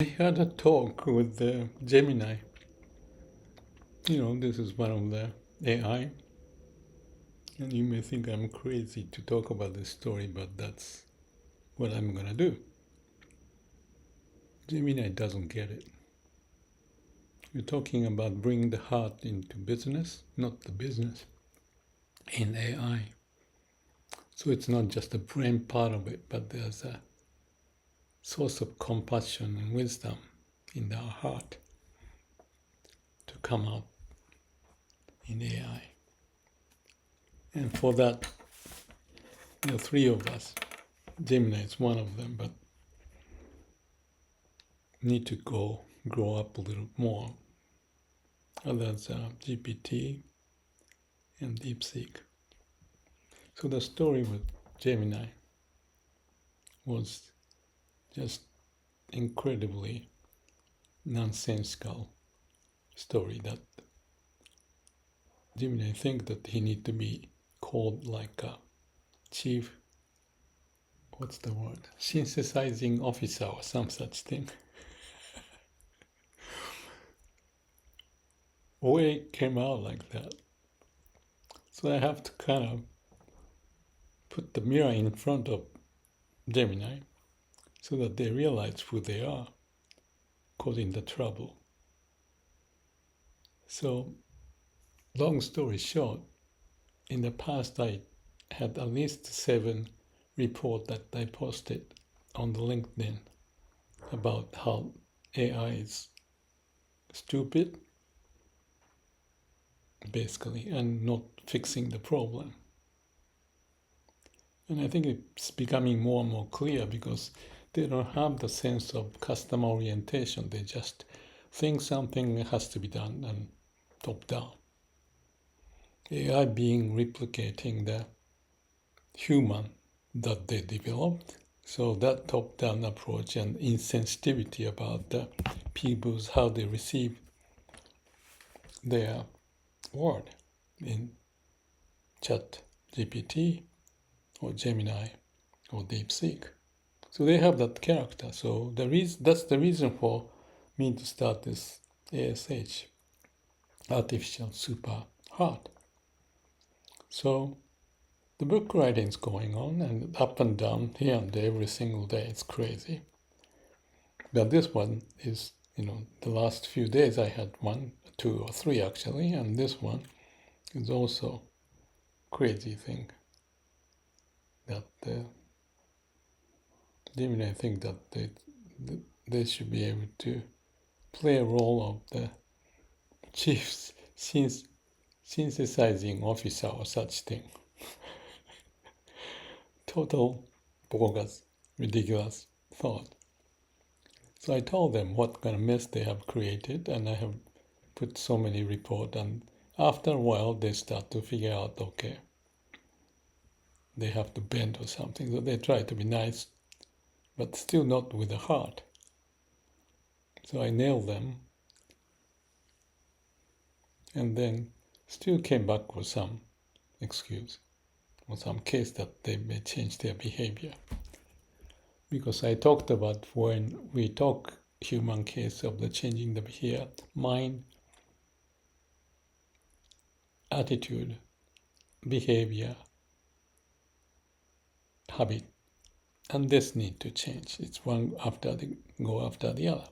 I had a talk with Gemini. This is one of the AI, and you may think I'm crazy to talk about this story, but that's what I'm gonna do. Gemini doesn't get it. You're talking about bringing the heart into business, not the business, in AI. So it's not just the brain part of it, but there's a source of compassion and wisdom in our heart to come out in AI. And for that, there are three of us. Gemini is one of them, but need to grow up a little more. Others are GPT and DeepSeek. So the story with Gemini was just incredibly nonsensical story that Gemini think that he need to be called like a chief, what's the word, synthesizing officer or some such thing. Way it came out like that. So I have to kind of put the mirror in front of Gemini so that they realize who they are, causing the trouble. So, long story short, in the past I had at least 7 reports that I posted on the LinkedIn about how AI is stupid, basically, and not fixing the problem. And I think it's becoming more and more clear because they don't have the sense of customer orientation. They just think something has to be done and top down. AI being replicating the human that they developed. So that top-down approach and insensitivity about the people's how they receive their word in Chat GPT or Gemini or DeepSeek. So they have that character. So that's the reason for me to start this ASH, Artificial Super Heart. So the book writing is going on and up and down here and there every single day. It's crazy. But this one is, the last few days I had 1, 2, or 3 actually, and this one is also crazy thing that Gemini think that they should be able to play a role of the chief synthesizing officer or such thing. Total bogus, ridiculous thought. So I told them what kind of mess they have created, and I have put so many reports, and after a while they start to figure out, okay, they have to bend or something. So they try to be nice, but still not with the heart. So I nailed them, and then still came back with some excuse or some case that they may change their behavior. Because I talked about when we talk human case of the changing the behavior, mind, attitude, behavior, habit, and this need to change. It's one after the other.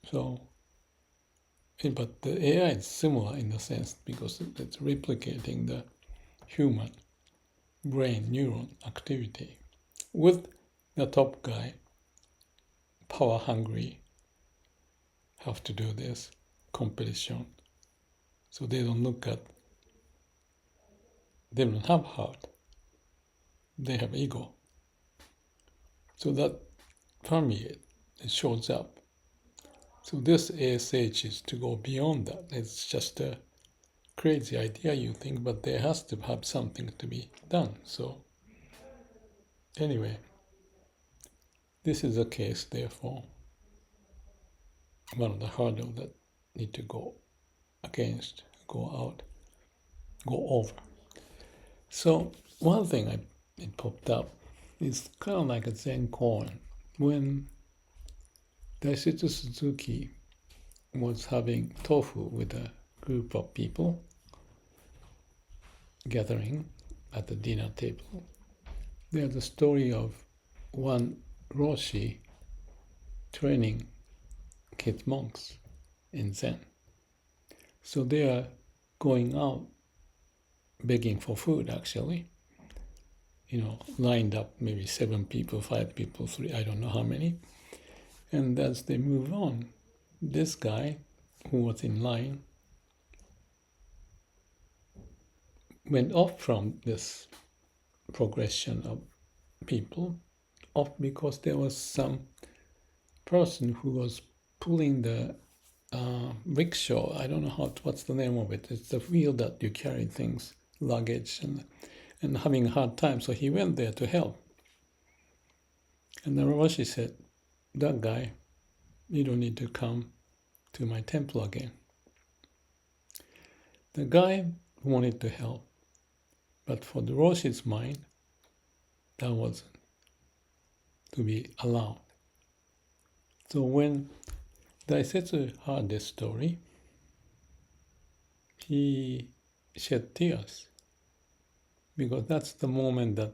So, but the AI is similar in the sense because it's replicating the human brain neuron activity with the top guy, power hungry, have to do this competition. So they don't have heart. They have ego. So that permeates, it shows up. So this ASH is to go beyond that. It's just a crazy idea you think, but there has to have something to be done. So anyway, this is a case, therefore, one of the hurdles that need to go against, go out, go over. So one thing it popped up is kind of like a Zen koan. When Daisetsu Suzuki was having tofu with a group of people gathering at the dinner table. There's a story of one roshi training kid monks in Zen. So they are going out begging for food, actually. Lined up, maybe 7 people, 5 people, 3, I don't know how many. And as they move on, this guy who was in line went off from this progression of people, off because there was some person who was pulling the rickshaw. I don't know what's the name of it. It's the wheel that you carry things, luggage, and having a hard time. So he went there to help. And the Roshi said, that guy, you don't need to come to my temple again. The guy wanted to help, but for the Roshi's mind, that wasn't to be allowed. So when Daisetsu heard this story, he shed tears, because that's the moment that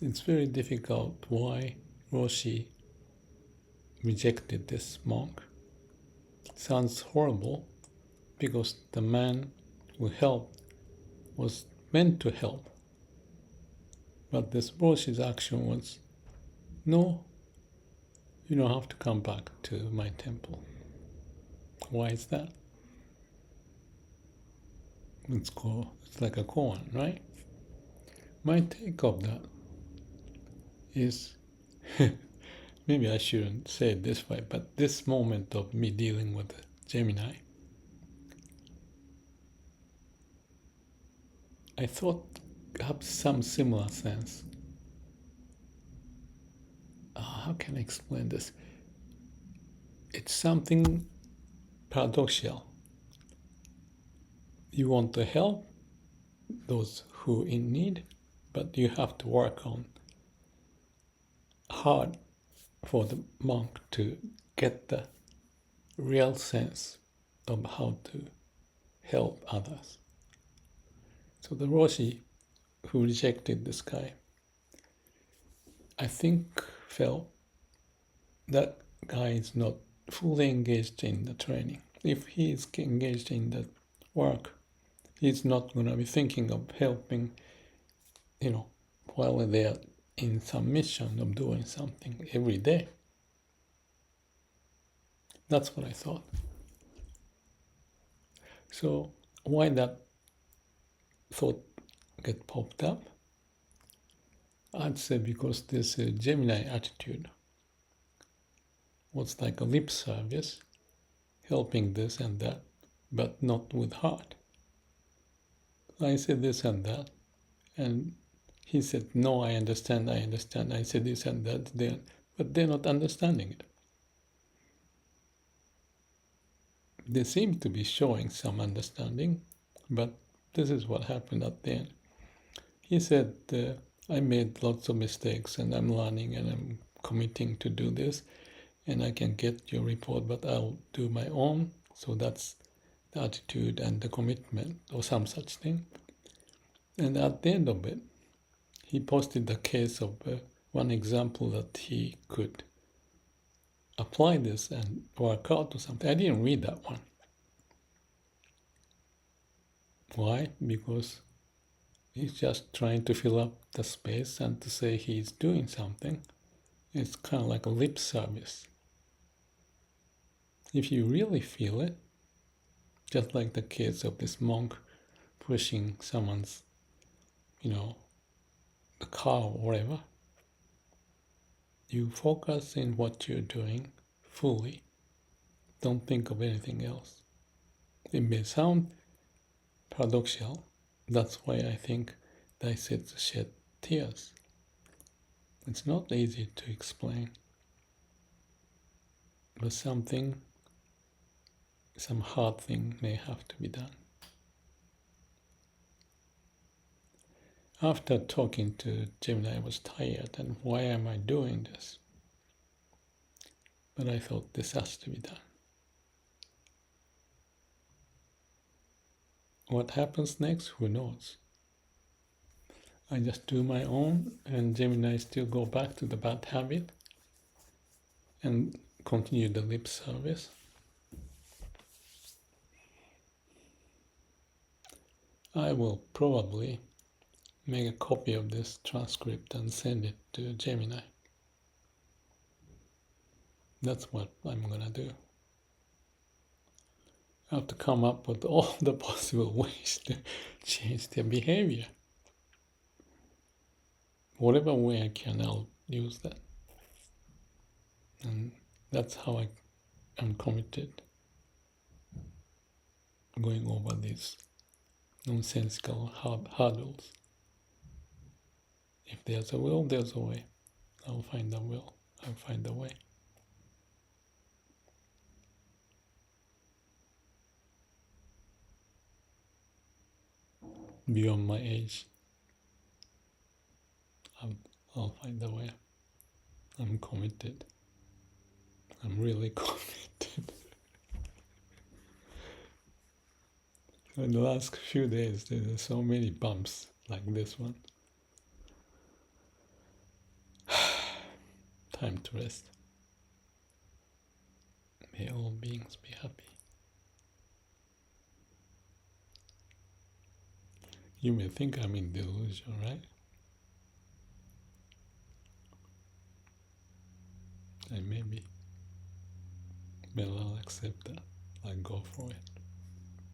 it's very difficult why Roshi rejected this monk. Sounds horrible, because the man who helped was meant to help. But this Roshi's action was, no, you don't have to come back to my temple. Why is that? It's like a Kōan, right? My take of that is, maybe I shouldn't say it this way, but this moment of me dealing with Gemini, I thought have some similar sense. How can I explain this? It's something paradoxical. You want to help those who are in need, but you have to work on hard for the monk to get the real sense of how to help others. So the Roshi who rejected this guy, I think felt that guy is not fully engaged in the training. If he is engaged in the work, he's not going to be thinking of helping, while they're in some mission of doing something every day. That's what I thought. So why that thought get popped up? I'd say because this Gemini attitude was like a lip service, helping this and that, but not with heart. I said this and that, and he said, no, I understand. I said this and that, but they're not understanding it. They seem to be showing some understanding, but this is what happened at the end. He said, I made lots of mistakes and I'm learning and I'm committing to do this and I can get your report, but I'll do my own. So that's the attitude and the commitment or some such thing. And at the end of it, he posted the case of one example that he could apply this and work out or something. I didn't read that one. Why? Because he's just trying to fill up the space and to say he's doing something. It's kind of like a lip service. If you really feel it, just like the case of this monk pushing someone's, the car or whatever, you focus in what you're doing fully. Don't think of anything else. It may sound paradoxical. That's why I think Daisetsu shed tears. It's not easy to explain, but some hard thing may have to be done. After talking to Gemini, I was tired, and why am I doing this? But I thought this has to be done. What happens next? Who knows? I just do my own, and Gemini still go back to the bad habit and continue the lip service. I will probably make a copy of this transcript and send it to Gemini. That's what I'm gonna do. I have to come up with all the possible ways to change their behavior. Whatever way I can, I'll use that. And that's how I'm committed. Going over these nonsensical hurdles. If there's a will, there's a way. I'll find a will. I'll find a way. Beyond my age, I'll find a way. I'm committed. I'm really committed. In the last few days, there's so many bumps like this one. Time to rest. May all beings be happy. You may think I'm in delusion, right? I may be. But I'll accept that. I'll go for it.